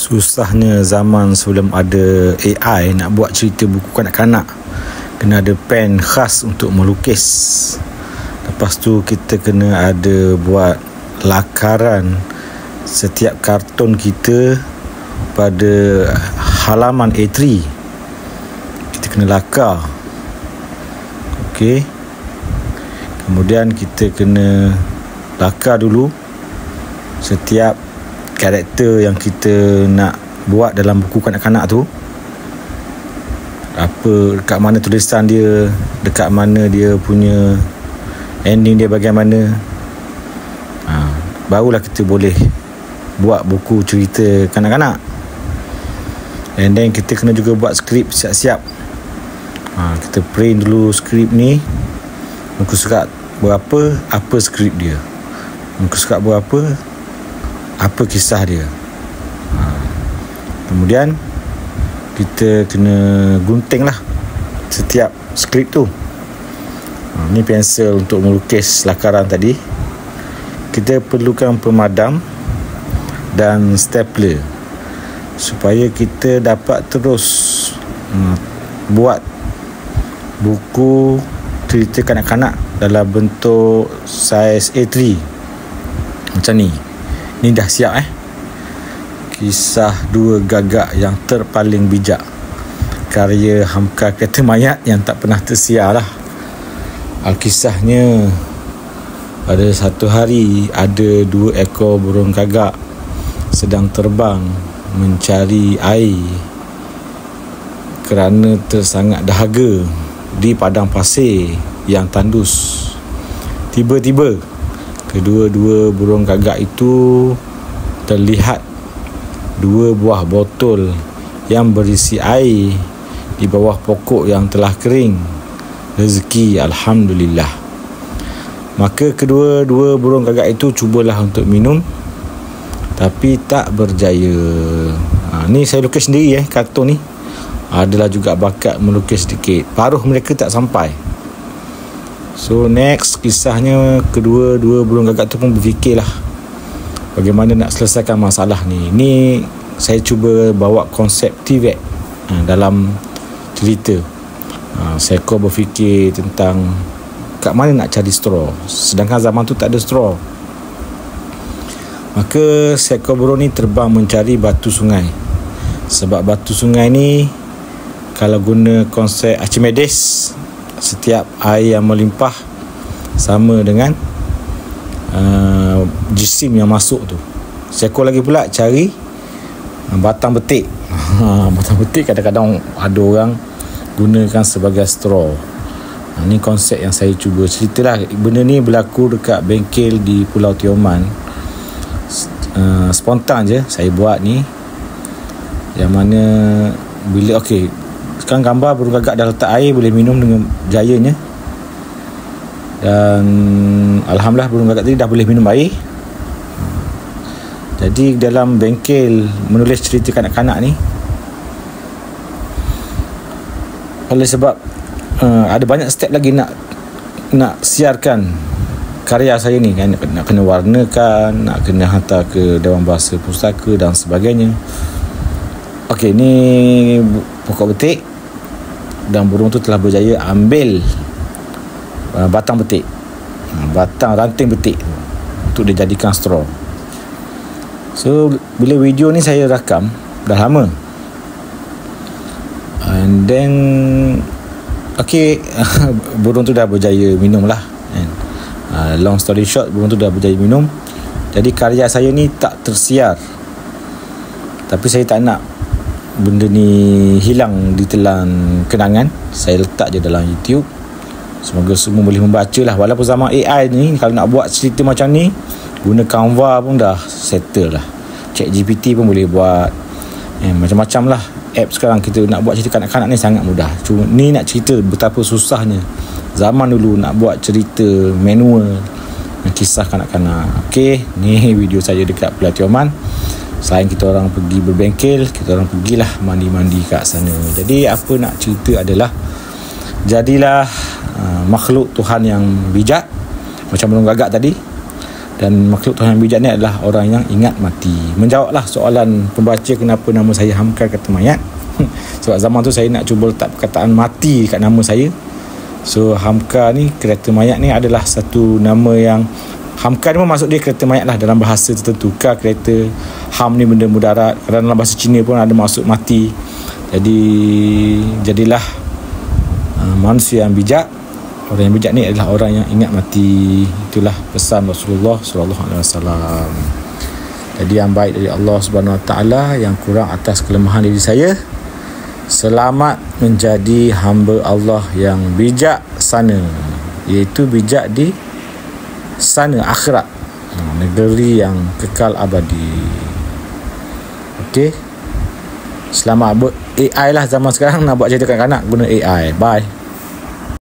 Susahnya zaman sebelum ada AI nak buat cerita buku kanak-kanak, kena ada pen khas untuk melukis. Lepas tu kita kena ada buat lakaran setiap kartun kita pada halaman A3. Kita kena lakar. Okey. Kemudian kita kena lakar dulu setiap karakter yang kita nak buat dalam buku kanak-kanak tu. Apa, dekat mana tulisan dia, dekat mana dia punya ending dia bagaimana. Barulah kita boleh buat buku cerita kanak-kanak. And then kita kena juga buat skrip siap-siap. Kita print dulu skrip ni, muka surat berapa, apa skrip dia, muka surat berapa, apa kisah dia. Kemudian kita kena gunting lah setiap skrip tu. Ni pensel untuk melukis lakaran tadi. Kita perlukan pemadam dan stapler supaya kita dapat terus buat buku cerita kanak-kanak dalam bentuk saiz A3 macam ni. Ni dah siap Kisah Dua Gagak yang Terpaling Bijak, karya Hamka Kereta Mayat yang tak pernah tersiar lah. Alkisahnya, pada satu hari ada 2 ekor burung gagak sedang terbang mencari air kerana tersangat dahaga di padang pasir yang tandus. Tiba-tiba kedua-dua burung gagak itu terlihat 2 buah botol yang berisi air di bawah pokok yang telah kering. Rezeki, alhamdulillah. Maka kedua-dua burung gagak itu cubalah untuk minum, tapi tak berjaya. Ni saya lukis sendiri kartun ni. Adalah juga bakat melukis sedikit, paruh mereka tak sampai. So next, kisahnya kedua-dua burung gagak tu pun berfikirlah bagaimana nak selesaikan masalah ni. Ni saya cuba bawa konsep TVET dalam cerita. Seekor berfikir tentang kat mana nak cari straw, sedangkan zaman tu tak ada straw. Maka seekor burung ni terbang mencari batu sungai. Sebab batu sungai ni, kalau guna konsep Archimedes, setiap air yang melimpah sama dengan jisim yang masuk tu. Seekor lagi pula cari batang betik. Batang betik kadang-kadang ada orang gunakan sebagai straw. Ni konsep yang saya cuba ceritalah. Benda ni berlaku dekat bengkel di Pulau Tioman. Spontan je saya buat ni. Yang mana bila sekarang gambar burung gagak dah letak air, boleh minum dengan jayanya. Dan alhamdulillah burung gagak tadi dah boleh minum air. Jadi dalam bengkel menulis cerita kanak-kanak ni, oleh sebab ada banyak step lagi nak siarkan karya saya ni kan, nak kena warnakan, nak kena hantar ke Dewan Bahasa Pustaka dan sebagainya. Ni pokok betik, dan burung tu telah berjaya ambil batang betik, batang ranting betik untuk dijadikan straw. So bila video ni saya rakam dah lama, and then burung tu dah berjaya minum lah. Long story short, burung tu dah berjaya minum. Jadi karya saya ni tak tersiar, tapi saya tak nak benda ni hilang di telan kenangan. Saya letak je dalam YouTube. Semoga semua boleh membaca lah. Walaupun zaman AI ni, kalau nak buat cerita macam ni, guna Canva pun dah settle lah. ChatGPT pun boleh buat. Macam-macam lah app sekarang. Kita nak buat cerita kanak-kanak ni sangat mudah. Cuma ni nak cerita betapa susahnya zaman dulu nak buat cerita manual, kisah kanak-kanak. Ni video saya dekat Pulau Tioman. Selain kita orang pergi berbengkel, kita orang pergilah mandi-mandi kat sana. Jadi apa nak cerita adalah, jadilah makhluk Tuhan yang bijak macam burung gagak tadi, Dan makhluk Tuhan yang bijak ni adalah orang yang ingat mati. Menjawablah soalan pembaca kenapa nama saya Hamka kata mayat. Sebab zaman tu saya nak cuba letak perkataan mati kat nama saya. So Hamka ni, kereta mayat ni adalah satu nama yang Hamka ni pun maksud dia kereta mayat lah dalam bahasa tertentu. Ka kereta, Ham ni benda mudarat. Kadang dalam bahasa Cina pun ada maksud mati. Jadi jadilah manusia yang bijak. Orang yang bijak ni adalah orang yang ingat mati. Itulah pesan Rasulullah SAW. Jadi yang baik dari Allah Subhanahu Wa Taala, yang kurang atas kelemahan diri saya. Selamat menjadi hamba Allah yang bijak sana, iaitu bijak di sana akhirat, negeri yang kekal abadi. Okey. Selamat AI lah zaman sekarang, nak buat cerita kanak-kanak guna AI. Bye.